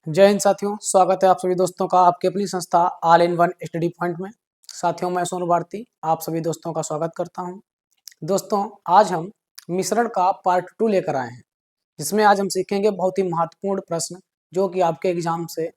जय हिंद साथियों, स्वागत है आप सभी दोस्तों का आपके अपनी संस्था all in one study point में। साथियों, मैं सोनू भारती आप सभी दोस्तों का स्वागत करता हूं। दोस्तों, आज हम मिश्रण का पार्ट 2 लेकर आए हैं, जिसमें आज हम सीखेंगे बहुत ही महत्वपूर्ण प्रश्न जो कि आपके एग्जाम से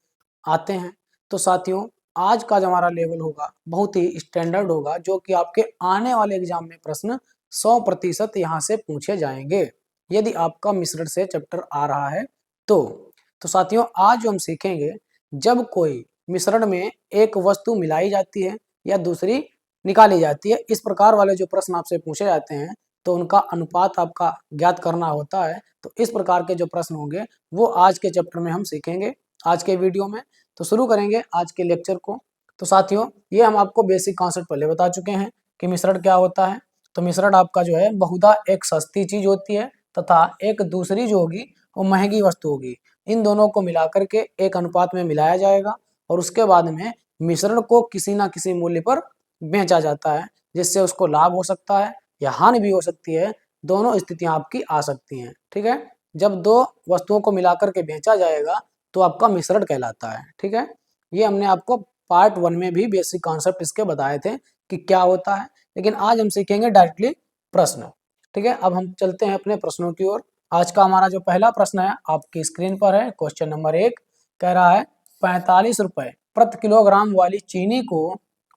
आते हैं। तो साथियों, आज का जो हमारा लेवल होगा बहुत ही स्टैंडर्ड होगा, जो कि आपके आने वाले एग्जाम में प्रश्न 100% यहाँ से पूछे जाएंगे यदि आपका मिश्रण से चैप्टर आ रहा है तो साथियों, आज जो हम सीखेंगे, जब कोई मिश्रण में एक वस्तु मिलाई जाती है या दूसरी निकाली जाती है, इस प्रकार वाले जो प्रश्न आपसे पूछे जाते हैं तो उनका अनुपात आपका ज्ञात करना होता है। तो इस प्रकार के जो प्रश्न होंगे वो आज के चैप्टर में हम सीखेंगे, आज के वीडियो में। तो शुरू करेंगे आज के लेक्चर को। तो साथियों, ये हम आपको बेसिक कॉन्सेप्ट पहले बता चुके हैं कि मिश्रण क्या होता है। तो मिश्रण आपका जो है बहुधा एक सस्ती चीज होती है तथा एक दूसरी जो होगी वो महंगी वस्तु होगी। इन दोनों को मिलाकर के एक अनुपात में मिलाया जाएगा और उसके बाद में मिश्रण को किसी ना किसी मूल्य पर बेचा जाता है, जिससे उसको लाभ हो सकता है या हानि भी हो सकती है। दोनों स्थितियां आपकी आ सकती हैं। ठीक है, जब दो वस्तुओं को मिलाकर के बेचा जाएगा तो आपका मिश्रण कहलाता है। ठीक है, ये हमने आपको पार्ट 1 में भी बेसिक कॉन्सेप्ट इसके बताए थे कि क्या होता है, लेकिन आज हम सीखेंगे डायरेक्टली प्रश्न। ठीक है, अब हम चलते हैं अपने प्रश्नों की ओर। आज का हमारा जो पहला प्रश्न है आपकी स्क्रीन पर है। क्वेश्चन नंबर 1 कह रहा है 45 रुपए प्रति किलोग्राम वाली चीनी को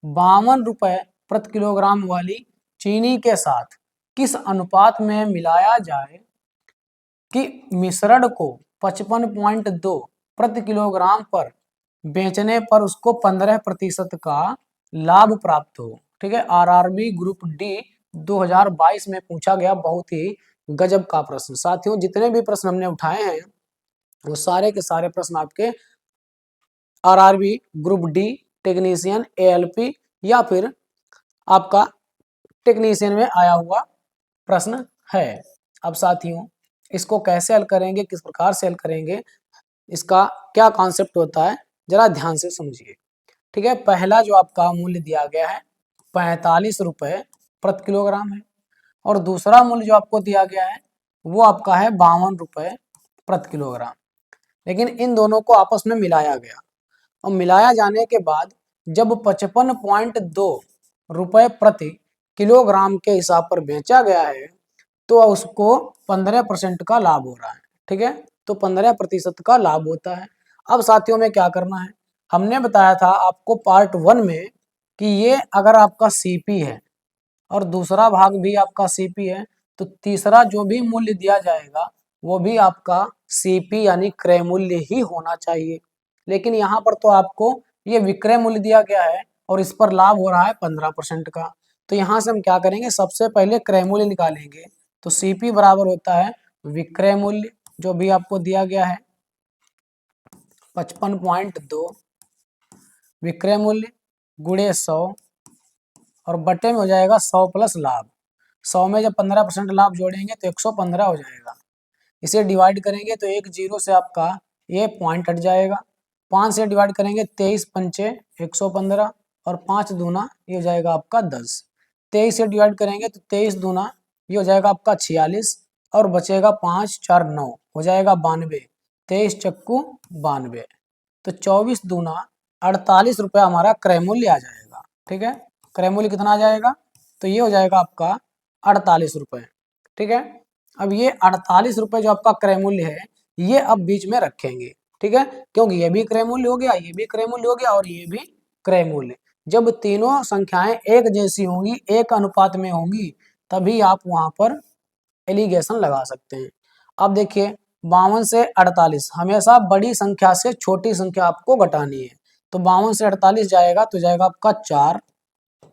52 रुपए प्रति किलोग्राम वाली चीनी के साथ किस अनुपात में मिलाया जाए कि मिश्रण को 55.2 प्रति किलोग्राम पर बेचने पर उसको 15% का लाभ प्राप्त हो। ठीक है, आरआरबी ग्रुप डी 2022 में पूछा गया बहुत ही गजब का प्रश्न। साथियों, जितने भी प्रश्न हमने उठाए हैं वो सारे के सारे प्रश्न आपके RRB group D, technician, ALP या फिर आपका टेक्नीशियन में आया हुआ प्रश्न है। अब साथियों, इसको कैसे हल करेंगे, किस प्रकार से हल करेंगे, इसका क्या कॉन्सेप्ट होता है, जरा ध्यान से समझिए। ठीक है, पहला जो आपका मूल्य दिया गया है 45 रुपए प्रति किलोग्राम है और दूसरा मूल्य जो आपको दिया गया है वो आपका है 52 रुपए प्रति किलोग्राम। लेकिन इन दोनों को आपस में मिलाया गया और मिलाया जाने के बाद जब 55.2 रुपए प्रति किलोग्राम के हिसाब पर बेचा गया है तो उसको 15% का लाभ हो रहा है। ठीक है, तो 15% का लाभ होता है। अब साथियों में क्या करना है, हमने बताया था आपको पार्ट 1 में कि ये अगर आपका सीपी है और दूसरा भाग भी आपका सीपी है तो तीसरा जो भी मूल्य दिया जाएगा वो भी आपका सीपी यानी क्रय मूल्य ही होना चाहिए। लेकिन यहाँ पर तो आपको ये विक्रय मूल्य दिया गया है और इस पर लाभ हो रहा है 15% का। तो यहाँ से हम क्या करेंगे, सबसे पहले क्रय मूल्य निकालेंगे। तो सीपी बराबर होता है विक्रय मूल्य जो भी आपको दिया गया है 55.2 विक्रय मूल्य गुणे 100 और बटे में हो जाएगा 100 प्लस लाभ। 100 में जब 15% लाभ जोड़ेंगे तो 115 हो जाएगा। इसे डिवाइड करेंगे तो एक जीरो से आपका ये पॉइंट हट जाएगा। 5 से डिवाइड करेंगे 23 पंचे 115 और 5 दूना ये हो जाएगा आपका 10। 23 से डिवाइड करेंगे तो 23 दूना ये हो जाएगा आपका 46 और बचेगा 5 4 9 हो जाएगा 92। 23 चक्कू 92, तो 24 दूना 48 रुपया हमारा क्रय मूल्य आ जाएगा। ठीक है, क्रय मूल्य कितना आ जाएगा, तो ये हो जाएगा आपका 48 रुपये। ठीक है, अब ये 48 रुपये जो आपका क्रय मूल्य है ये अब बीच में रखेंगे। ठीक है, क्योंकि ये भी क्रय मूल्य हो गया, ये भी क्रय मूल्य हो गया और ये भी क्रय मूल्य। जब तीनों संख्याएं एक जैसी होंगी, एक अनुपात में होंगी, तभी आप वहां पर एलिगेशन लगा सकते हैं। अब देखिए 52 से 48, हमेशा बड़ी संख्या से छोटी संख्या आपको घटानी है। तो 52 से 48 जाएगा तो जाएगा आपका 4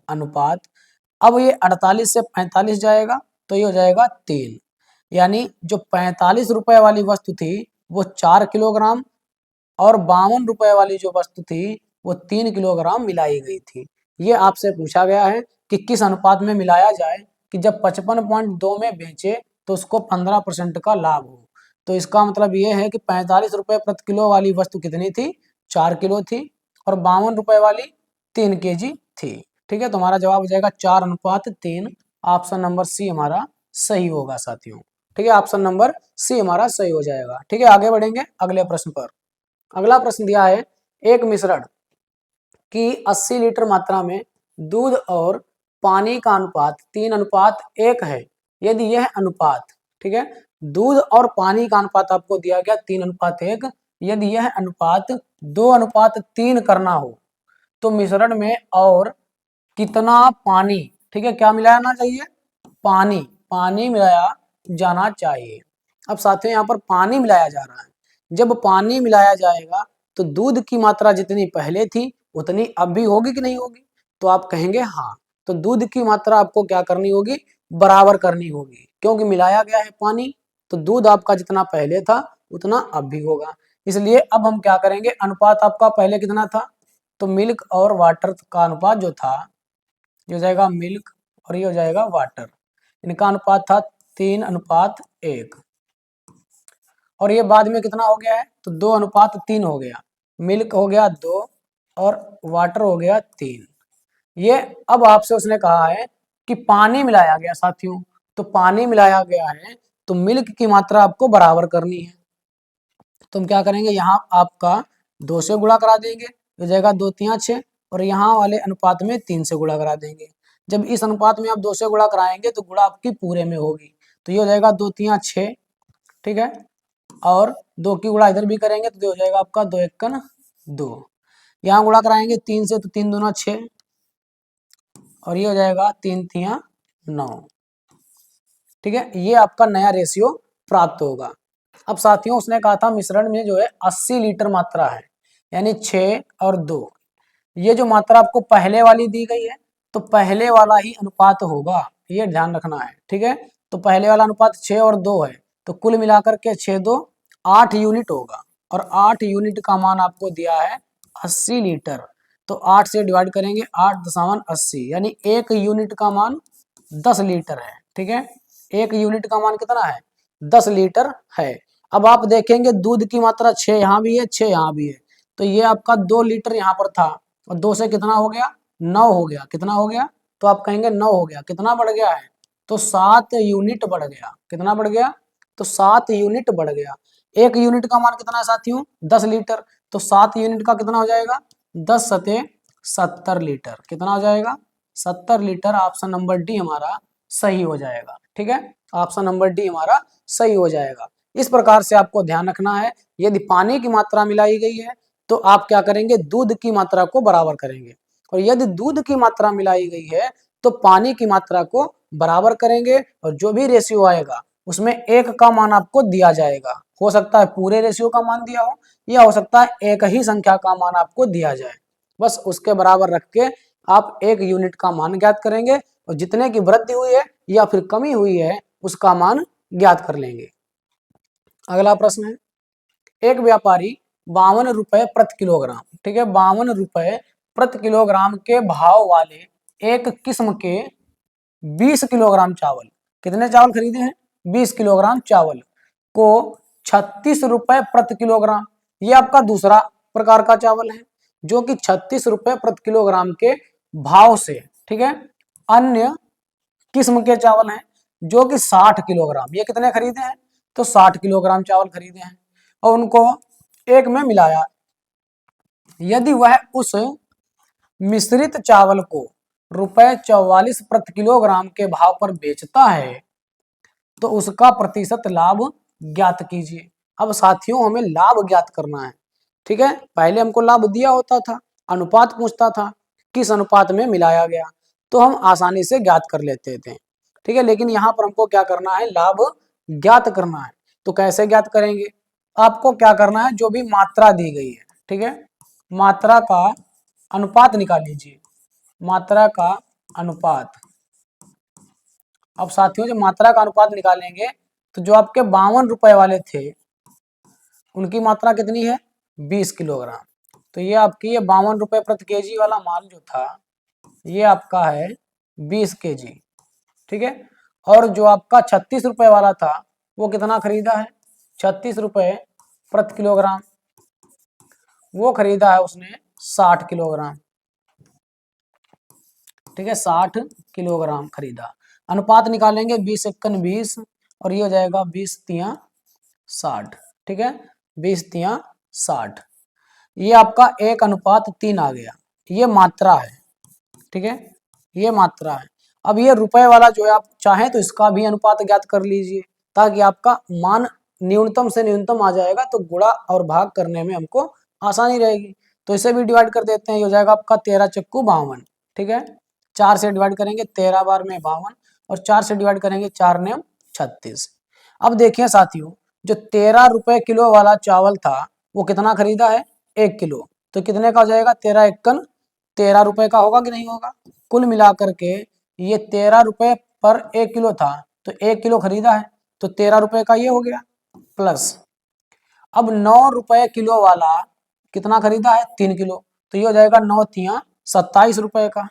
अनुपात। अब ये 48 से 45 जाएगा तो ये हो जाएगा 3, यानी जो 45 रुपए वाली वस्तु थी वो 4 किलोग्राम और 52 रुपए वाली जो वस्तु थी वो 3 किलोग्राम मिलाई गई थी। ये आपसे पूछा गया है कि किस अनुपात में मिलाया जाए कि जब 55.2 में बेचे तो उसको 15% का लाभ हो। तो इसका मतलब ये है कि 45 रुपए प्रति किलो वाली वस्तु कितनी थी, 4 किलो थी और 52 रुपए वाली 3 केजी थी। ठीक है, तो हमारा जवाब हो जाएगा 4:3। ऑप्शन नंबर सी हमारा सही होगा साथियों। ठीक है, ऑप्शन नंबर सी हमारा सही हो जाएगा। ठीक है, आगे बढ़ेंगे अगले प्रश्न पर। अगला प्रश्न दिया है, एक मिश्रण की 80 लीटर मात्रा में दूध और पानी का अनुपात 3:1 है। यदि यह अनुपात, ठीक है, दूध और पानी का अनुपात आपको दिया गया 3:1, यदि यह अनुपात 2:3 करना हो तो मिश्रण में और कितना पानी, ठीक है, क्या मिलाना चाहिए, पानी, पानी मिलाया जाना चाहिए। अब साथियों यहाँ पर पानी मिलाया जा रहा है, जब पानी मिलाया जाएगा तो दूध की मात्रा जितनी पहले थी उतनी अब भी होगी कि नहीं होगी, तो आप कहेंगे हाँ। तो दूध की मात्रा आपको क्या करनी होगी, बराबर करनी होगी, क्योंकि मिलाया गया है पानी, तो दूध आपका जितना पहले था उतना अब भी होगा। इसलिए अब हम क्या करेंगे, अनुपात आपका पहले कितना था, तो मिल्क और वाटर का अनुपात जो था, ये हो जाएगा मिल्क और ये हो जाएगा वाटर, इनका अनुपात था 3:1, और ये बाद में कितना हो गया है, तो 2:3 हो गया। मिल्क हो गया 2 और वाटर हो गया 3। ये अब आपसे उसने कहा है कि पानी मिलाया गया साथियों, तो पानी मिलाया गया है तो मिल्क की मात्रा आपको बराबर करनी है। तो हम क्या करेंगे, यहाँ आपका 2 से गुणा करा देंगे, हो जाएगा 2 3 6, और यहाँ वाले अनुपात में 3 से गुणा करा देंगे। जब इस अनुपात में आप 2 से गुणा कराएंगे तो गुणा आपकी पूरे में होगी, तो ये हो जाएगा 2 3 6, ठीक है, और 2 की गुणा इधर भी करेंगे तो हो जाएगा आपका 2 1 2, यहाँ गुणा कराएंगे 3 से तो 3 दूना 6, और ये हो जाएगा 3 3 9, ठीक है, ये आपका नया रेशियो प्राप्त होगा। अब साथियों उसने कहा था मिश्रण में जो है 80 लीटर मात्रा है, यानी 6 और 2, ये जो मात्रा आपको पहले वाली दी गई है तो पहले वाला ही अनुपात होगा, ये ध्यान रखना है, ठीक है। तो पहले वाला अनुपात 6 और 2 है, तो कुल मिलाकर के 6 2 8 यूनिट होगा, और 8 यूनिट का मान आपको दिया है 80 लीटर, तो 8 से डिवाइड करेंगे, 8.80, यानी 1 यूनिट का मान 10 लीटर है, ठीक है, 1 यूनिट का मान कितना है, 10 लीटर है। अब आप देखेंगे दूध की मात्रा 6 यहाँ भी है, 6 यहाँ भी है, तो ये आपका 2 लीटर यहाँ पर था, और 2 से कितना हो गया, 9 हो गया, कितना हो गया, तो आप कहेंगे 9 हो गया, कितना बढ़ गया है, तो 7 यूनिट बढ़ गया, कितना बढ़ गया, तो 7 यूनिट बढ़ गया। 1 यूनिट का मान कितना है साथियों, 10 लीटर, तो 7 यूनिट का कितना हो जाएगा, 10 सते 70 लीटर, कितना हो जाएगा, 70 लीटर। ऑप्शन नंबर डी हमारा सही हो जाएगा, ठीक है, ऑप्शन नंबर डी हमारा सही हो जाएगा। इस प्रकार से आपको ध्यान रखना है, यदि पानी की मात्रा मिलाई गई है तो आप क्या करेंगे, दूध की मात्रा को बराबर करेंगे, और यदि दूध की मात्रा मिलाई गई है तो पानी की मात्रा को बराबर करेंगे, और जो भी रेशियो आएगा उसमें 1 का मान आपको दिया जाएगा। हो सकता है पूरे रेशियो का मान दिया हो, या हो सकता है एक ही संख्या का मान आपको दिया जाए, बस उसके बराबर रख के आप 1 यूनिट का मान ज्ञात करेंगे, और जितने की वृद्धि हुई है या फिर कमी हुई है उसका मान ज्ञात कर लेंगे। अगला प्रश्न है, एक व्यापारी 52 रुपए प्रति किलोग्राम, ठीक है, 52 रुपए प्रति किलोग्राम के भाव वाले एक किस्म के 20 किलोग्राम चावल, कितने चावल खरीदे हैं, 20 किलोग्राम चावल को 36 रुपए प्रति किलोग्राम, ये आपका दूसरा प्रकार का चावल है जो कि 36 रुपए प्रति किलोग्राम के भाव से, ठीक है, अन्य किस्म के चावल हैं जो कि 60 किलोग्राम, ये कितने खरीदे हैं, तो 60 किलोग्राम चावल खरीदे हैं, और उनको एक में मिलाया। यदि वह उस मिश्रित चावल को ₹44 प्रति किलोग्राम के भाव पर बेचता है तो उसका प्रतिशत लाभ ज्ञात कीजिए। अब साथियों हमें लाभ ज्ञात करना है, ठीक है, पहले हमको लाभ दिया होता था, अनुपात पूछता था, किस अनुपात में मिलाया गया, तो हम आसानी से ज्ञात कर लेते थे, ठीक है, लेकिन यहाँ पर हमको क्या करना है, लाभ ज्ञात करना है। तो कैसे ज्ञात करेंगे, आपको क्या करना है, जो भी मात्रा दी गई है, ठीक है, मात्रा का अनुपात निकाल लीजिए, मात्रा का अनुपात। अब साथियों जब मात्रा का अनुपात निकालेंगे तो जो आपके 52 रुपए वाले थे उनकी मात्रा कितनी है, 20 किलोग्राम, तो ये आपकी ये 52 रुपए प्रति केजी वाला माल जो था ये आपका है 20 केजी, ठीक है, और जो आपका 36 रुपए वाला था वो कितना खरीदा है, 36 रुपए प्रति किलोग्राम, वो खरीदा है उसने 60 किलोग्राम, ठीक है, 60 किलोग्राम खरीदा। अनुपात निकालेंगे 20 × 20, और ये हो जाएगा 20 × 3 = 60, ठीक है, 20 × 3 = 60, ये आपका 1:3 आ गया, ये मात्रा है, ठीक है, ये मात्रा है। अब ये रुपए वाला जो है आप चाहें तो इसका भी अनुपात ज्ञात कर लीजिए, ताकि आपका मान न्यूनतम से न्यूनतम आ जाएगा, तो गुणा और भाग करने में हमको आसानी रहेगी। तो इसे भी डिवाइड कर देते हैं, ये हो जाएगा आपका 13 चक्कू 52, ठीक है। 4 से डिवाइड करेंगे 13 बार में 52, और 4 से डिवाइड करेंगे 4 ने 36। अब देखिए साथियों, जो 13 रुपए किलो वाला चावल था वो कितना खरीदा है, 1 किलो, तो कितने का हो जाएगा, 13 एकन 13 रुपए का होगा कि नहीं होगा। कुल मिलाकर के ये 13 रुपए पर 1 किलो था, तो 1 किलो खरीदा है, तो 13 रुपए का ये हो गया। प्लस अब 9 रुपए किलो वाला कितना खरीदा है, 3 किलो, तो ये हो जाएगा 9 तिया 27 रुपए का।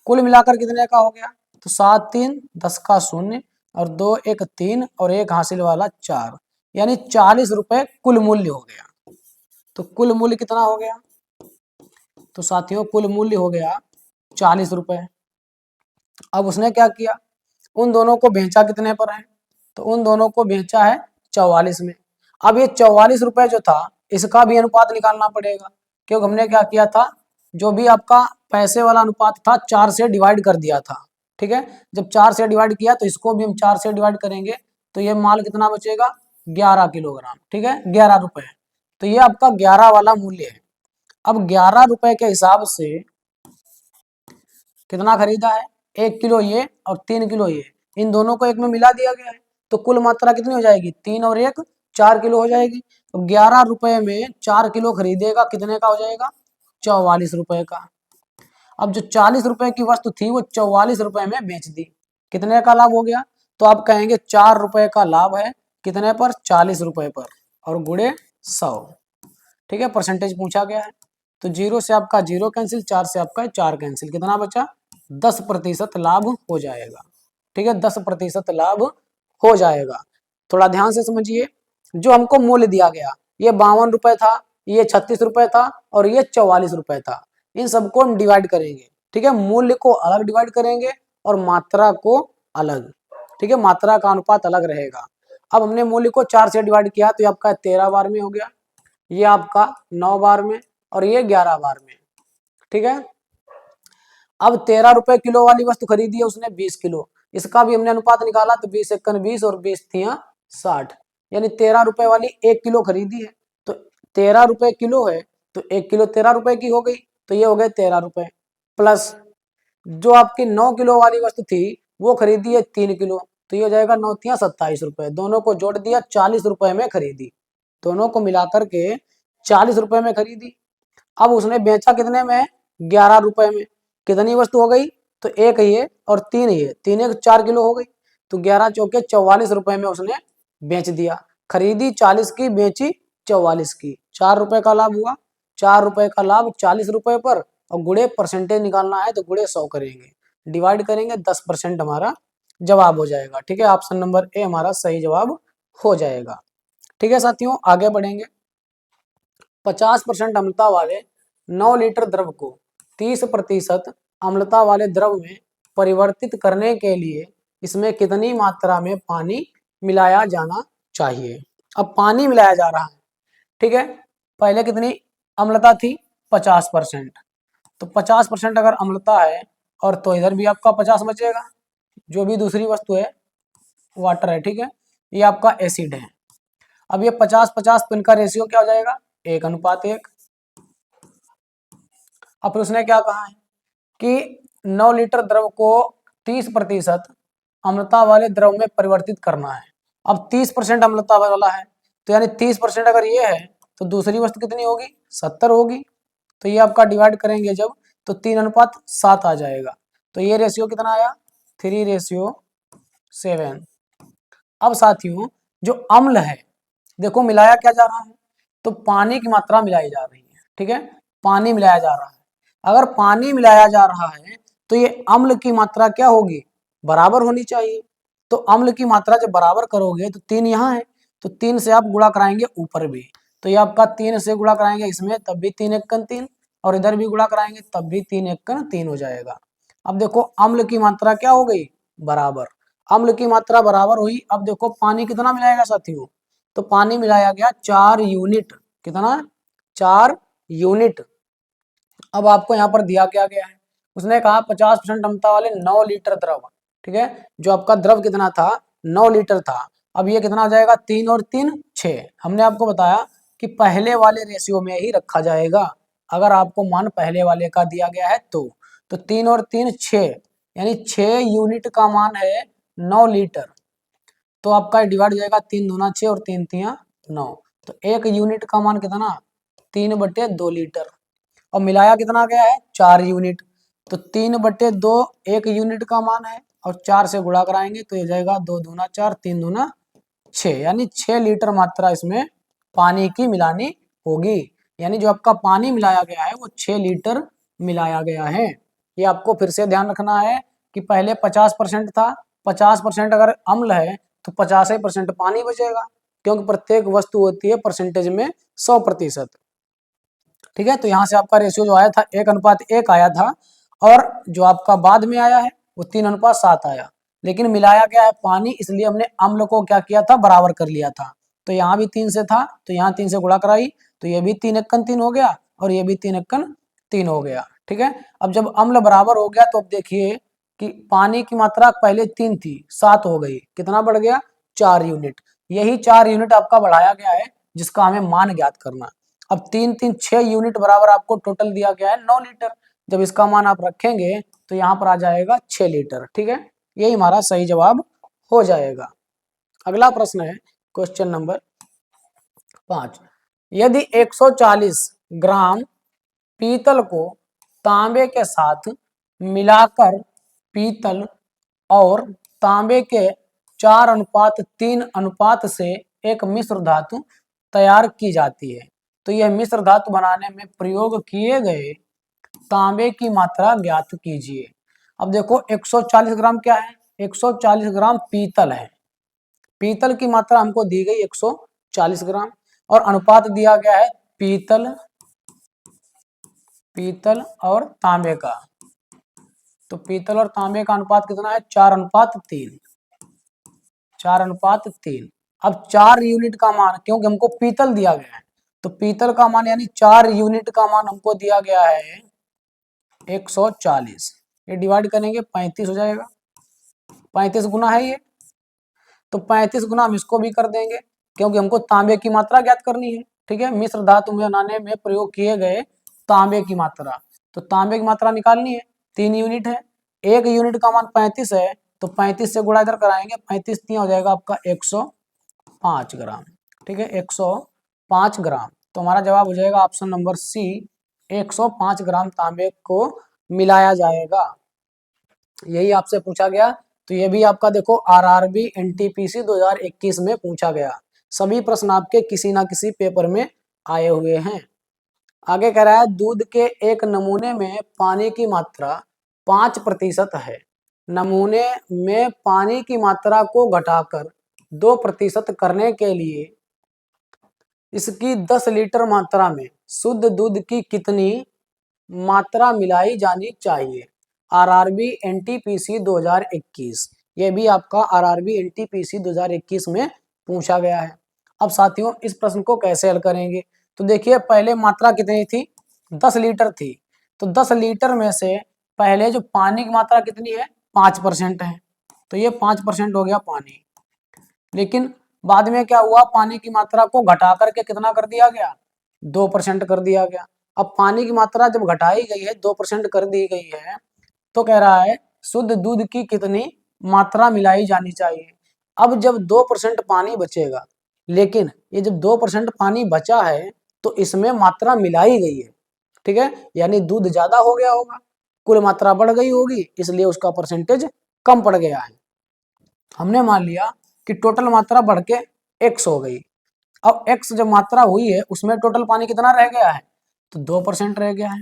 कुल मिलाकर कितने का हो गया, तो 7 3 10 का 0, और 2 1 3, और एक हासिल वाला 4, यानी 40 रुपए कुल मूल्य हो गया। तो कुल मूल्य कितना हो गया, तो साथियों कुल मूल्य हो गया 40 रुपए। अब उसने क्या किया, उन दोनों को बेचा कितने पर है, तो उन दोनों को बेचा है 44 में। अब ये 44 रुपए जो था इसका भी अनुपात निकालना पड़ेगा, क्योंकि हमने क्या किया था, जो भी आपका पैसे वाला अनुपात था 4 से डिवाइड कर दिया था, ठीक है। जब 4 से डिवाइड किया तो इसको भी हम 4 से डिवाइड करेंगे, तो ये माल कितना बचेगा, 11 किलोग्राम, ठीक है, 11 रुपए। तो ये आपका 11 वाला मूल्य है। अब 11 रुपए के हिसाब से कितना खरीदा है, 1 किलो ये और 3 किलो ये, इन दोनों को एक में मिला दिया गया है, तो कुल मात्रा कितनी हो जाएगी, 3 और 1 4 किलो हो जाएगी। तो 11 रुपए में 4 किलो खरीदेगा, कितने का हो जाएगा, 44 रुपए का। अब जो 40 रुपए की वस्तु थी वो 44 रुपए में बेच दी, कितने का लाभ हो गया, तो आप कहेंगे 4 रुपए का लाभ है, कितने पर, 40 रुपए पर, और गुणे 100, ठीक है, परसेंटेज पूछा गया है। तो 0 से आपका 0 कैंसिल, 4 से आपका 4 कैंसिल, कितना बचा, 10% लाभ हो जाएगा, ठीक है, 10% लाभ हो जाएगा। थोड़ा ध्यान से समझिए, जो हमको मूल्य दिया गया ये 52 रुपए था, ये 36 रुपए था, और ये 44 रुपए था। इन सबको हम डिवाइड करेंगे, ठीक है, मूल्य को अलग डिवाइड करेंगे और मात्रा को अलग, ठीक है, मात्रा का अनुपात अलग रहेगा। अब हमने मूल्य को 4 से डिवाइड किया, तो ये आपका 13 बार में हो गया, ये आपका 9 बार में, और ये 11 बार में, ठीक है। अब 13 रुपए किलो वाली वस्तु खरीदी है उसने 20 किलो, इसका भी हमने अनुपात निकाला, तो 20 एकन 20 और 20 तिया 60, यानी 13 रुपए वाली 1 किलो खरीदी है, तो 13 रुपए किलो है, तो 1 किलो 13 रुपए की हो गई, तो ये हो गए 13 रुपए। प्लस जो आपकी 9 किलो वाली वस्तु थी वो खरीदी है 3 किलो, तो ये हो जाएगा 9 तिया 27 रुपए, दोनों को जोड़ दिया 40 रुपए में खरीदी, दोनों को मिलाकर के 40 रुपए में खरीदी। अब उसने बेचा कितने में, 11 रुपए में, कितनी वस्तु हो गई, तो एक ये और 3 ये, 3 एक 4 किलो हो गई, तो 11 चौके 44 रुपए में उसने बेच दिया। खरीदी 40 की, बेची 44 की, 4 रुपए का लाभ हुआ। 4 रुपए का लाभ 40 रुपए पर, और गुणे परसेंटेज निकालना है तो गुणे 100 करेंगे, डिवाइड करेंगे 10% हमारा जवाब हो जाएगा, ठीक है, ऑप्शन नंबर ए हमारा सही जवाब हो जाएगा। ठीक है साथियों, आगे बढ़ेंगे। 50% अम्लता वाले 9 लीटर द्रव को 30% अम्लता वाले द्रव में परिवर्तित करने के लिए इसमें कितनी मात्रा में पानी मिलाया जाना चाहिए। अब पानी मिलाया जा रहा है, ठीक है, पहले कितनी अम्लता थी, 50%, तो 50% अगर अम्लता है, और तो इधर भी आपका 50 बचेगा, जो भी दूसरी वस्तु है वाटर है, ठीक है, ये आपका एसिड है। अब ये 50-50, तो इनका रेशियो क्या हो जाएगा, 1:1। अब फिर उसने क्या कहा है कि 9 लीटर द्रव को 30% अम्लता वाले द्रव में परिवर्तित करना है। अब 30% अम्लता वाला है, तो यानी 30% अगर ये है तो दूसरी वस्तु कितनी होगी, 70 होगी, तो ये आपका डिवाइड करेंगे जब, तो 3:7 आ जाएगा, तो ये रेशियो कितना आया, 3:7। अब साथियों जो अम्ल है, देखो मिलाया क्या जा रहा है, तो पानी की मात्रा मिलाई जा रही है, ठीक है, पानी मिलाया जा रहा है। अगर पानी मिलाया जा रहा है तो ये अम्ल की मात्रा क्या होगी, बराबर होनी चाहिए। तो अम्ल की मात्रा जब बराबर करोगे तो 3 यहाँ है, तो 3 से आप गुणा कराएंगे ऊपर भी, तो ये आपका 3 से गुणा कराएंगे इसमें, तब भी 3 एकन 3, और इधर भी गुणा कराएंगे तब भी 3 एकन 3 हो जाएगा। अब देखो अम्ल की मात्रा क्या हो गई, बराबर, अम्ल की मात्रा बराबर हुई। अब देखो पानी कितना मिलाएगा साथियों, तो पानी मिलाया गया 4 यूनिट, कितना, 4 यूनिट। अब आपको यहाँ पर दिया क्या गया है, उसने कहा 50% क्षमता वाले 9 लीटर द्रव, ठीक है, जो आपका द्रव कितना था, 9 लीटर था। अब ये कितना हो जाएगा, 3 और 3 6। हमने आपको बताया कि पहले वाले रेशियो में ही रखा जाएगा, अगर आपको मान पहले वाले का दिया गया है तो 3 और 3 6, यानी 6 यूनिट का मान है 9 लीटर। तो आपका डिवाइड हो जाएगा, 3 दूना 6 और 3 तिया 9। तो 1 यूनिट का मान कितना, 3/2 लीटर। और मिलाया कितना गया है, 4 यूनिट। तो 3/2 1 यूनिट का मान है, और 4 से गुणा कराएंगे तो ये जाएगा 2 दूना 4 3 दूना 6, यानी 6 लीटर मात्रा इसमें पानी की मिलानी होगी। यानी जो आपका पानी मिलाया गया है वो 6 लीटर मिलाया गया है। ये आपको फिर से ध्यान रखना है कि पहले 50% था, 50% अगर अम्ल है तो 50% पानी बचेगा, क्योंकि प्रत्येक वस्तु होती है परसेंटेज में 100%। ठीक है, तो यहाँ से आपका रेशियो जो आया था 1:1 आया था, और जो आपका बाद में आया है वो 3:7 आया। लेकिन मिलाया गया है पानी, इसलिए हमने अम्ल को क्या किया था, बराबर कर लिया था। तो यहाँ भी 3 से था, तो यहाँ 3 से गुणा कराई, तो ये भी 3 × 3 हो गया, और ये भी 3 × 3 हो गया। ठीक है, अब जब अम्ल बराबर हो गया तो अब देखिए कि पानी की मात्रा पहले 3 थी, 7 हो गई, कितना बढ़ गया, 4 यूनिट। यही 4 यूनिट आपका बढ़ाया गया है, जिसका हमें मान ज्ञात करना। अब 3 3 6 यूनिट बराबर आपको टोटल दिया गया है 9 लीटर। जब इसका मान आप रखेंगे तो यहाँ पर आ जाएगा 6 लीटर। ठीक है, यही हमारा सही जवाब हो जाएगा। अगला प्रश्न है क्वेश्चन नंबर 5। यदि 140 ग्राम पीतल को तांबे के साथ मिलाकर पीतल और तांबे के 4:3 से एक मिश्र धातु तैयार की जाती है, तो यह मिश्र धातु बनाने में प्रयोग किए गए तांबे की मात्रा ज्ञात कीजिए। अब देखो 140 ग्राम क्या है, 140 ग्राम पीतल है। पीतल की मात्रा हमको दी गई 140 ग्राम, और अनुपात दिया गया है पीतल पीतल और तांबे का। तो पीतल और तांबे का अनुपात कितना है, 4:3। 4:3। अब 4 यूनिट का मान, क्योंकि हमको पीतल दिया गया है, तो पीतल का मान यानी 4 यूनिट का मान हमको दिया गया है 140। ये डिवाइड करेंगे 35 हो जाएगा, 35 गुना है ये, तो 35 गुना हम इसको भी कर देंगे, क्योंकि हमको तांबे की मात्रा ज्ञात करनी है। ठीक है, मिश्र धातु बनाने में प्रयोग किए गए तांबे की मात्रा, तो तांबे की मात्रा निकालनी है, 3 यूनिट है, 1 यूनिट का मान 35 है, तो 35 से गुणा इधर कराएंगे, 35 हो जाएगा आपका 105 ग्राम। ठीक है, 105 ग्राम। तो हमारा जवाब हो जाएगा ऑप्शन नंबर सी, 105 ग्राम तांबे को मिलाया जाएगा। यही आपसे पूछा गया। तो ये भी आपका देखो आरआरबी एनटीपीसी 2021 में पूछा गया। सभी प्रश्न आपके किसी ना किसी पेपर में आए हुए हैं। आगे कह रहा है दूध के एक नमूने में पानी की मात्रा 5% है। नमूने में पानी की मात्रा को घटाकर 2% करने के लिए इसकी 10 लीटर मात्रा में शुद्ध दूध की कितनी मात्रा मिलाई जानी चाहिए। आरआरबी एनटीपीसी 2021, ये भी आपका आरआरबी एनटीपीसी 2021 में पूछा गया है। अब साथियों इस प्रश्न को कैसे हल करेंगे, तो देखिए पहले मात्रा कितनी थी, 10 लीटर थी, तो 10 लीटर में से पहले जो पानी की मात्रा कितनी है, 5% है, तो ये 5% हो गया पानी। लेकिन बाद में क्या हुआ, पानी की मात्रा को घटा करके कितना कर दिया गया, 2% कर दिया गया। अब पानी की मात्रा जब घटाई गई है, 2% कर दी गई है, तो कह रहा है शुद्ध दूध की कितनी मात्रा मिलाई जानी चाहिए। अब जब 2% पानी बचेगा, लेकिन ये जब 2% पानी बचा है तो इसमें मात्रा मिलाई गई है, ठीक है, यानी दूध ज्यादा हो गया होगा, कुल मात्रा बढ़ गई होगी, इसलिए उसका परसेंटेज कम पड़ गया है। हमने मान लिया कि टोटल मात्रा बढ़ के x हो गई। अब x जब मात्रा हुई है उसमें टोटल पानी कितना रह गया है, तो 2% रह गया है।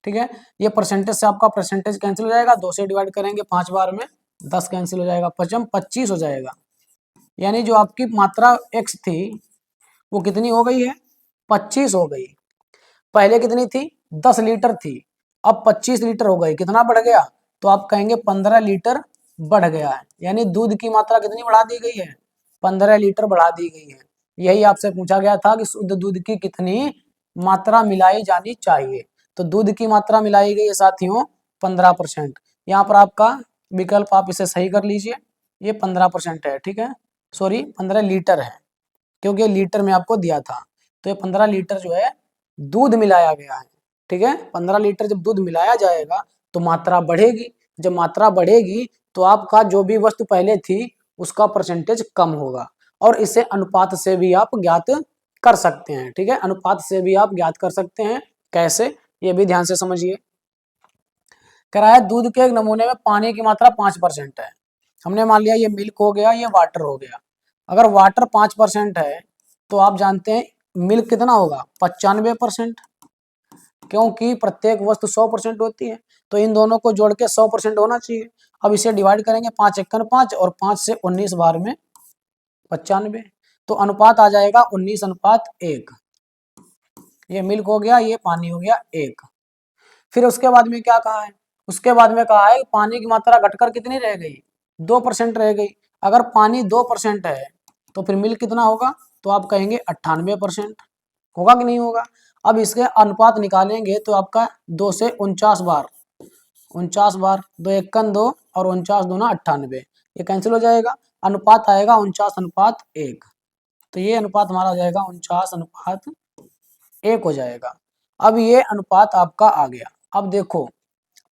ठीक है, ये परसेंटेज से आपका परसेंटेज कैंसिल हो जाएगा, 2 से डिवाइड करेंगे 5 बार में 10 कैंसिल हो जाएगा, 25 हो जाएगा। यानी जो आपकी मात्रा x थी वो कितनी हो गई है, 25 हो गई। पहले कितनी थी, 10 लीटर थी, अब 25 लीटर हो गई, कितना बढ़ गया, तो आप कहेंगे 15 लीटर बढ़ गया है। यानी दूध की मात्रा कितनी बढ़ा दी गई है, 15 लीटर बढ़ा दी गई है। यही आपसे पूछा गया था कि शुद्ध दूध की कितनी मात्रा मिलाई जानी चाहिए। तो दूध की मात्रा मिलाई गई है साथियों 15%। यहाँ पर आपका विकल्प आप इसे सही कर लीजिए, ये 15% है, ठीक है, सॉरी 15 लीटर है, क्योंकि लीटर में आपको दिया था। तो ये 15 लीटर जो है दूध मिलाया गया है, ठीक है। 15 लीटर जब दूध मिलाया जाएगा तो मात्रा बढ़ेगी, जब मात्रा बढ़ेगी तो आपका जो भी वस्तु पहले थी उसका परसेंटेज कम होगा। और इसे अनुपात से भी आप ज्ञात कर सकते हैं, ठीक है, अनुपात से भी आप ज्ञात कर सकते हैं। कैसे, ये भी ध्यान से समझिए। कराया दूध के एक नमूने में पानी की मात्रा 5% है। हमने मान लिया ये मिल्क हो गया, ये वाटर हो गया। अगर वाटर 5% है तो आप जानते हैं मिल्क कितना होगा, 95%, क्योंकि प्रत्येक वस्तु 100% होती है। तो इन दोनों को जोड़ के 100% होना चाहिए। अब इसे डिवाइड करेंगे, 5 एकन 5 और 5 से 19 बार में 95, तो अनुपात आ जाएगा 19:1। ये मिल्क हो गया, ये पानी हो गया 1। फिर उसके बाद में क्या कहा है, उसके बाद में कहा है पानी की मात्रा घटकर कितनी रह गई, 2% रह गई। अगर पानी 2% है तो फिर मिल्क कितना होगा, तो आप कहेंगे 98%, होगा कि नहीं होगा। अब इसके अनुपात निकालेंगे तो आपका 2 से 49 बार, 49 बार, 2 एकन 2 और 49 दूना 98, ये कैंसिल हो जाएगा, अनुपात आएगा 49:1। तो ये अनुपात हमारा आ जाएगा 49:1 हो जाएगा। अब ये अनुपात आपका आ गया। अब देखो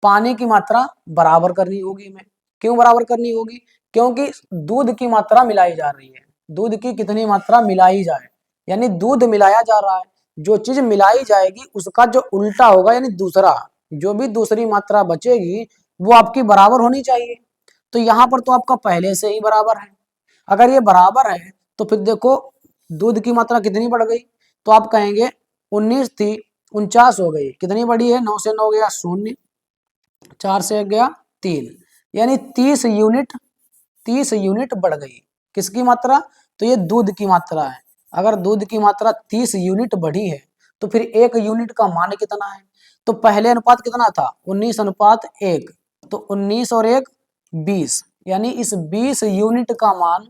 पानी की मात्रा बराबर करनी होगी हमें। क्यों बराबर करनी होगी, क्योंकि दूध की मात्रा मिलाई जा रही है। दूध की कितनी मात्रा मिलाई जाए, यानी दूध मिलाया जा रहा है, जो चीज मिलाई जाएगी उसका जो उल्टा होगा, यानी दूसरा, जो भी दूसरी मात्रा बचेगी वो आपकी बराबर होनी चाहिए। तो यहाँ पर तो आपका पहले से ही बराबर है। अगर ये बराबर है तो फिर देखो दूध की मात्रा कितनी बढ़ गई, तो आप कहेंगे 19 थी 49 हो गई, कितनी बढ़ी है, 9 से 9 गया 0, 4 से 1 गया 3, यानी 30 यूनिट बढ़ गई। किसकी मात्रा, तो ये दूध की मात्रा है। अगर दूध की मात्रा 30 यूनिट बढ़ी है तो फिर 1 यूनिट का मान कितना है, तो पहले अनुपात कितना था 19:1, तो 19 और 1 20, यानी इस 20 यूनिट का मान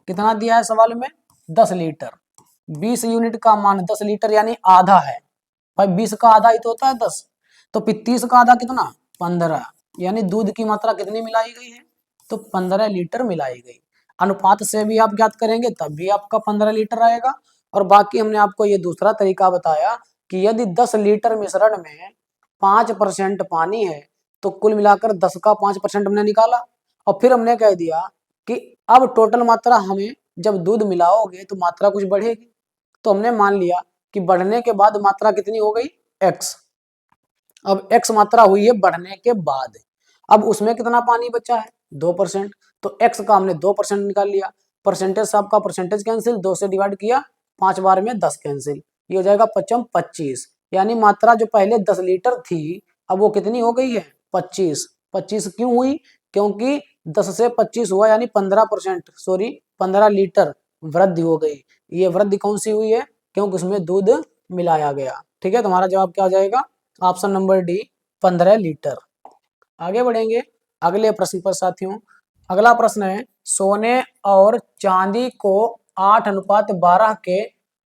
कितना दिया है सवाल में, 10 लीटर। 20 यूनिट का मान 10 लीटर यानी आधा है भाई, 20 का आधा ही तो होता है 10, तो फिर 30 का आधा कितना 15, यानी दूध की मात्रा कितनी मिलाई गई है, तो 15 लीटर मिलाई गई। अनुपात से भी आप ज्ञात करेंगे तब भी आपका 15 लीटर आएगा। और बाकी हमने आपको ये दूसरा तरीका बताया कि यदि 10 लीटर मिश्रण में 5% पानी है तो कुल मिलाकर 10 का 5% हमने निकाला। और फिर हमने कह दिया कि अब टोटल मात्रा हमें जब दूध मिलाओगे तो मात्रा कुछ बढ़ेगी। तो हमने मान लिया कि बढ़ने के बाद मात्रा कितनी हो गई x। अब x मात्रा हुई है बढ़ने के बाद। अब उसमें कितना पानी बचा है 2%, तो x का हमने 2% निकाल लिया। परसेंटेज से आपका परसेंटेज कैंसिल, 2 से डिवाइड किया 5 बार में 10 कैंसिल, ये हो जाएगा 5×5 25, यानी मात्रा जो पहले 10 लीटर थी अब वो कितनी हो गई है 25। 25 क्यों हुई, क्योंकि 10 से 25 हुआ यानी 15%, सॉरी 15 लीटर वृद्धि हो गई। ये वृद्धि कौन सी हुई है, क्योंकि उसमें दूध मिलाया गया। ठीक है, तुम्हारा जवाब क्या हो जाएगा, ऑप्शन नंबर डी 15 लीटर। आगे बढ़ेंगे अगले प्रश्न पर साथियों। अगला प्रश्न है सोने और चांदी को 8:12 के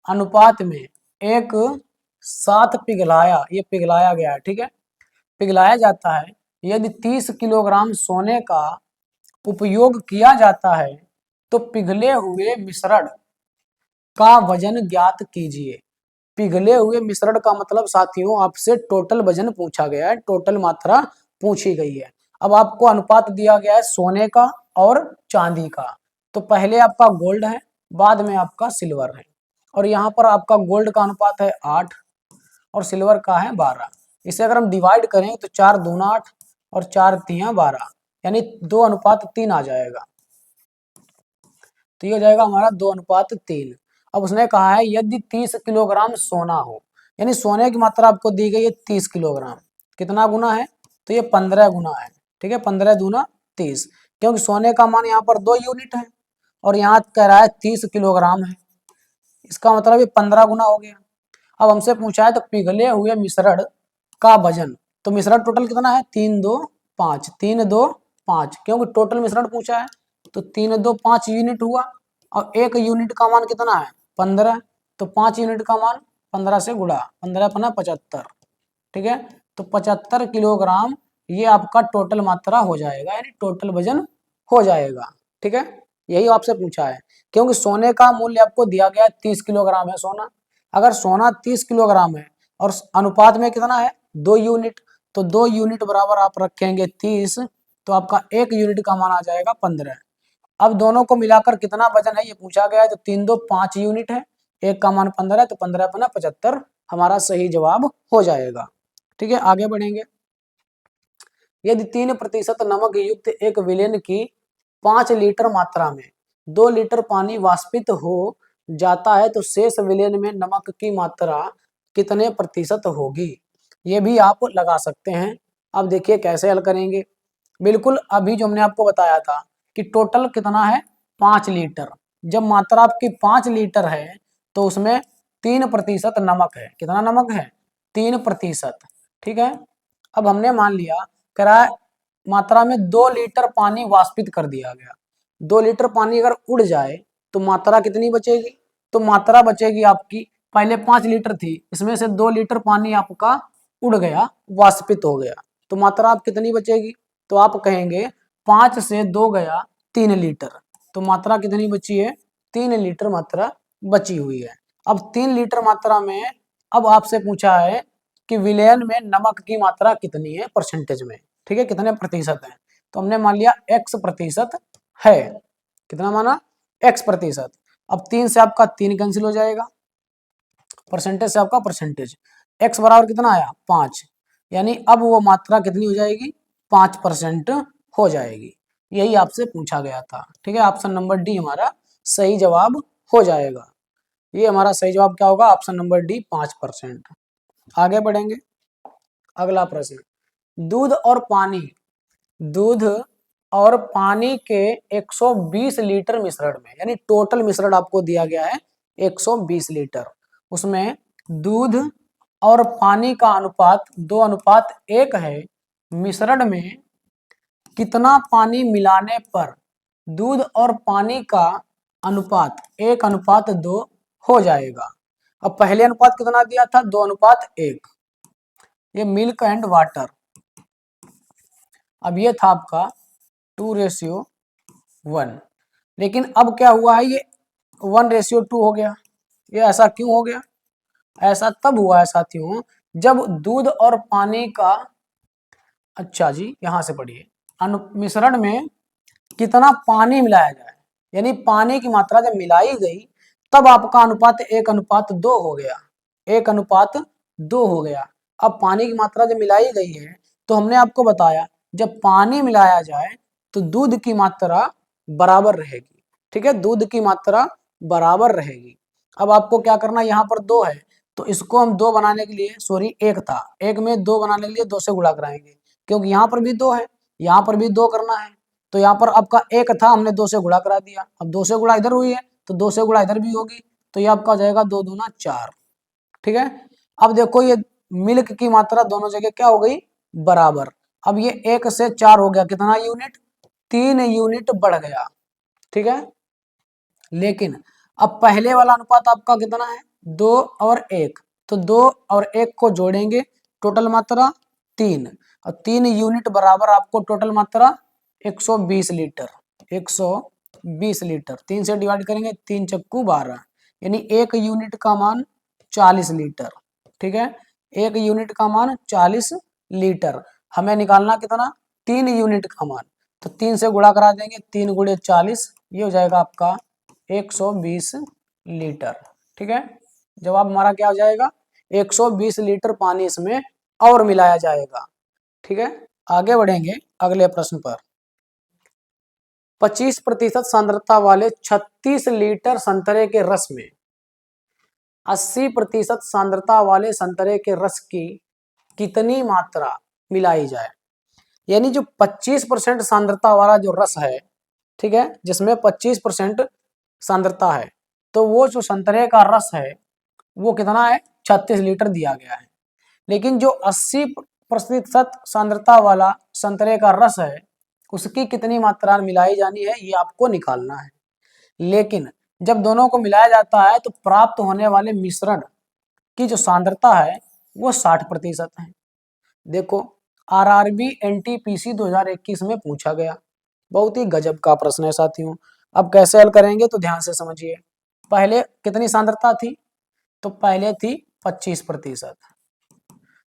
अनुपात में एक साथ पिघलाया, ये पिघलाया गया है, ठीक है, पिघलाया जाता है। यदि 30 किलोग्राम सोने का उपयोग किया जाता है तो पिघले हुए मिश्रण का वजन ज्ञात कीजिए। पिघले हुए मिश्रण का मतलब साथियों आपसे टोटल वजन पूछा गया है, टोटल मात्रा पूछी गई है। अब आपको अनुपात दिया गया है सोने का और चांदी का, तो पहले आपका गोल्ड है, बाद में आपका सिल्वर है। और यहाँ पर आपका गोल्ड का अनुपात है 8 और सिल्वर का है 12। इसे अगर हम डिवाइड करें तो 4 दूना 8 और 4 तिया 12, यानी 2:3 आ जाएगा। तो ये हो जाएगा हमारा 2:3। अब उसने कहा है यदि 30 किलोग्राम सोना हो, यानी सोने की मात्रा आपको दी गई है 30 किलोग्राम, कितना गुना है, तो ये 15 गुना है। ठीक है, 15 दूना 30, क्योंकि सोने का मान यहाँ पर 2 यूनिट है और यहाँ कह रहा है 30 किलोग्राम है, इसका मतलब ये 15 गुना हो गया। अब हमसे पूछा है तो पिघले हुए मिश्रण का वजन, तो मिश्रण टोटल कितना है 3 2 5, 3 2 5, क्योंकि टोटल मिश्रण पूछा है, तो 3 2 5 यूनिट हुआ और 1 यूनिट का मान कितना है 15, तो 5 यूनिट का मान 15 से गुणा, 15 पना 75, ठीक है। तो 75 किलोग्राम ये आपका टोटल मात्रा हो जाएगा, यानी टोटल वजन हो जाएगा, ठीक है। यही आपसे पूछा है, क्योंकि सोने का मूल्य आपको दिया गया है 30 किलोग्राम है सोना। अगर सोना 30 किलोग्राम है और अनुपात में कितना है 2 यूनिट, तो 2 यूनिट बराबर आप रखेंगे 30, तो आपका 1 यूनिट का मान आ जाएगा 15। अब दोनों को मिलाकर कितना वजन है ये पूछा गया है, तो 3 2 5 यूनिट है, एक का मान 15 है, तो 15 पना 75 हमारा सही जवाब हो जाएगा, ठीक है। आगे बढ़ेंगे। यदि 3% नमक युक्त एक विलेन की 5 लीटर मात्रा में 2 लीटर पानी वाष्पित हो जाता है, तो शेष विलेन में नमक की मात्रा कितने प्रतिशत होगी? ये भी आप लगा सकते हैं। अब देखिए कैसे हल करेंगे। बिल्कुल अभी जो हमने आपको बताया था कि टोटल कितना है 5 लीटर। जब मात्रा आपकी 5 लीटर है तो उसमें 3% नमक है। कितना नमक है? 3%, ठीक है। अब हमने मान लिया करा मात्रा में 2 लीटर पानी वाष्पित कर दिया गया। 2 लीटर पानी अगर उड़ जाए तो मात्रा कितनी बचेगी? तो मात्रा बचेगी आपकी, पहले 5 लीटर थी, इसमें से 2 लीटर पानी आपका उड़ गया, वाष्पित हो गया, तो मात्रा आप कितनी बचेगी? तो आप कहेंगे 5 से 2 गया 3 लीटर, तो मात्रा कितनी बची है? 3 लीटर मात्रा बची हुई है। अब 3 लीटर मात्रा में अब आपसे पूछा है कि विलयन में नमक की मात्रा कितनी है परसेंटेज में, ठीक है, कितने प्रतिशत है। तो हमने मान लिया x% है। कितना माना? x%। अब 3 से आपका 3 कैंसिल हो जाएगा, परसेंटेज से आपका परसेंटेज, x बराबर कितना आया 5, यानी अब वो मात्रा कितनी हो जाएगी? 5% हो जाएगी। यही आपसे पूछा गया था, ठीक है। ऑप्शन नंबर डी हमारा सही जवाब हो जाएगा। ये हमारा सही जवाब क्या होगा? Option number D 5%। आगे बढ़ेंगे। अगला प्रश्न, दूध और पानी, दूध और पानी के 120 लीटर मिश्रण में, यानी टोटल मिश्रण आपको दिया गया है 120 लीटर, उसमें दूध और पानी का अनुपात 2:1 है। मिश्रण में कितना पानी मिलाने पर दूध और पानी का अनुपात 1:2 हो जाएगा? अब पहले अनुपात कितना दिया था? 2:1, ये मिल्क एंड वाटर। अब ये था आपका 2:1, लेकिन अब क्या हुआ है, ये 1:2 हो गया। ये ऐसा क्यों हो गया? ऐसा तब हुआ है साथियों जब दूध और पानी का, अच्छा जी यहां से पढ़िए, मिश्रण में कितना पानी मिलाया जाए, यानी पानी की मात्रा जब मिलाई गई तब आपका अनुपात 1:2 हो गया, 1:2 हो गया। अब पानी की मात्रा जब मिलाई गई है तो हमने आपको बताया जब पानी मिलाया जाए तो दूध की मात्रा बराबर रहेगी, ठीक है, दूध की मात्रा बराबर रहेगी। अब आपको क्या करना है, यहाँ पर 2 है तो इसको हम 2 बनाने के लिए, सॉरी 1 था, 1 में 2 बनाने के लिए 2 से गुणा कराएंगे, क्योंकि यहाँ पर भी 2 है, यहाँ पर भी 2 करना है, तो यहाँ पर आपका 1 था, हमने 2 से गुणा करा दिया। अब 2 से गुणा इधर हुई है तो 2 से गुणा इधर भी होगी, तो ये आपका हो जाएगा 2 दूना 4, ठीक है। अब देखो ये मिल्क की मात्रा दोनों जगह क्या हो गई? बराबर। अब ये 1 से 4 हो गया, कितना यूनिट? 3 यूनिट बढ़ गया, ठीक है। लेकिन अब पहले वाला अनुपात आपका कितना है? 2 और 1, तो 2 और 1 को जोड़ेंगे, टोटल मात्रा 3, और 3 यूनिट बराबर आपको टोटल मात्रा 120 लीटर, 120 लीटर 3 से डिवाइड करेंगे, 3 चक्कू 12, यानी 1 यूनिट का मान 40 लीटर, ठीक है। 1 यूनिट का मान 40 लीटर, हमें निकालना कितना? 3 यूनिट का मान, तो 3 से गुणा करा देंगे, 3 गुणे 40, ये हो जाएगा आपका 120 लीटर, ठीक है। जवाब हमारा क्या हो जाएगा? 120 लीटर पानी इसमें और मिलाया जाएगा, ठीक है। आगे बढ़ेंगे अगले प्रश्न पर। 25% सांद्रता वाले 36 लीटर संतरे के रस में 80% सांद्रता वाले संतरे के रस की कितनी मात्रा मिलाई जाए? यानी जो 25% सांद्रता वाला जो रस है, ठीक है, जिसमें 25% सांद्रता है, तो वो जो संतरे का रस है वो कितना है? 36 लीटर दिया गया है। लेकिन जो 80% सांद्रता वाला संतरे का रस है उसकी कितनी मात्रा मिलाई जानी है ये आपको निकालना है। लेकिन जब दोनों को मिलाया जाता है तो प्राप्त होने वाले मिश्रण की जो सांद्रता है वो 60% है। देखो आरआरबी एनटीपीसी 2021 में पूछा गया, बहुत ही गजब का प्रश्न है साथियों। अब कैसे हल करेंगे तो ध्यान से समझिए। पहले कितनी सांद्रता थी, तो पहले थी 25%,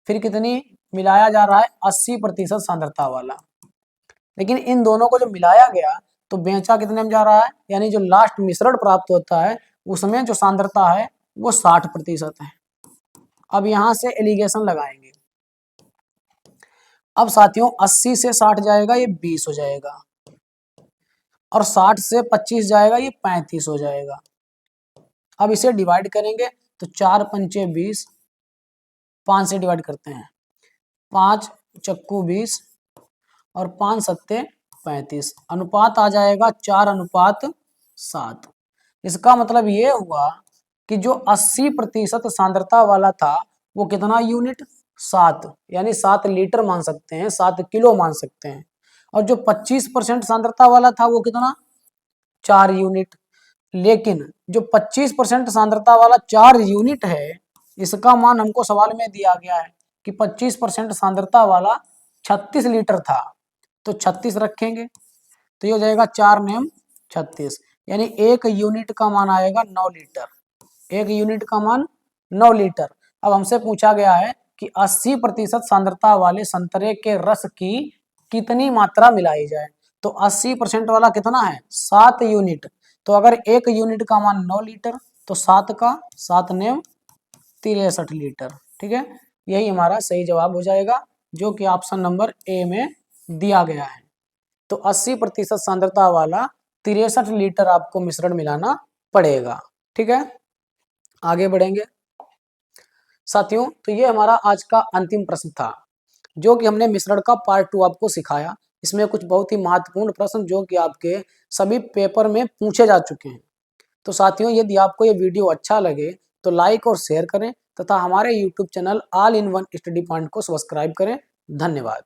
फिर कितनी मिलाया जा रहा है 80% सांद्रता वाला, लेकिन इन दोनों को जब मिलाया गया तो बेचा कितने में जा रहा है, यानी जो लास्ट मिश्रण प्राप्त होता है उसमें जो सांद्रता है वो 60% है। अब यहां से एलिगेशन लगाएंगे। अब साथियों 80 से 60 जाएगा ये 20 हो जाएगा, और 60 से 25 जाएगा ये 35 हो जाएगा। अब इसे डिवाइड करेंगे तो 4 पंचे 20, 5 से डिवाइड करते हैं, 5 चक्कू 20 और 5 सत्ते 35, अनुपात आ जाएगा 4:7। इसका मतलब ये हुआ कि जो 80% सांद्रता वाला था वो कितना यूनिट, 7, यानी 7 लीटर मान सकते हैं, 7 किलो मान सकते हैं। और जो 25% सांद्रता वाला था वो कितना, 4 यूनिट। लेकिन जो 25% सांद्रता वाला 4 यूनिट है, इसका मान हमको सवाल में दिया गया है कि 25% सांद्रता वाला 36 लीटर था, तो 36 रखेंगे तो ये हो जाएगा 4 नेम 36, यानी 1 यूनिट का मान आएगा 9 लीटर। 1 यूनिट का मान 9 लीटर। अब हमसे पूछा गया है कि 80% सांद्रता वाले संतरे के रस की कितनी मात्रा मिलाई जाए, तो 80% वाला कितना है, 7 यूनिट। तो अगर 1 यूनिट का मान 9 लीटर तो 7 का 7 नेम 63 लीटर। ठीक है, यही हमारा सही जवाब हो जाएगा, जो कि ऑप्शन नंबर ए में दिया गया है। तो 80% सांद्रता वाला 63 लीटर आपको मिश्रण मिलाना पड़ेगा। ठीक है, आगे बढ़ेंगे साथियों। तो ये हमारा आज का अंतिम प्रश्न था, जो कि हमने मिश्रण का पार्ट 2 आपको सिखाया। इसमें कुछ बहुत ही महत्वपूर्ण प्रश्न जो कि आपके सभी पेपर में पूछे जा चुके हैं। तो साथियों यदि आपको ये वीडियो अच्छा लगे तो लाइक और शेयर करें तथा हमारे YouTube channel all in one study point को सब्सक्राइब करें। धन्यवाद।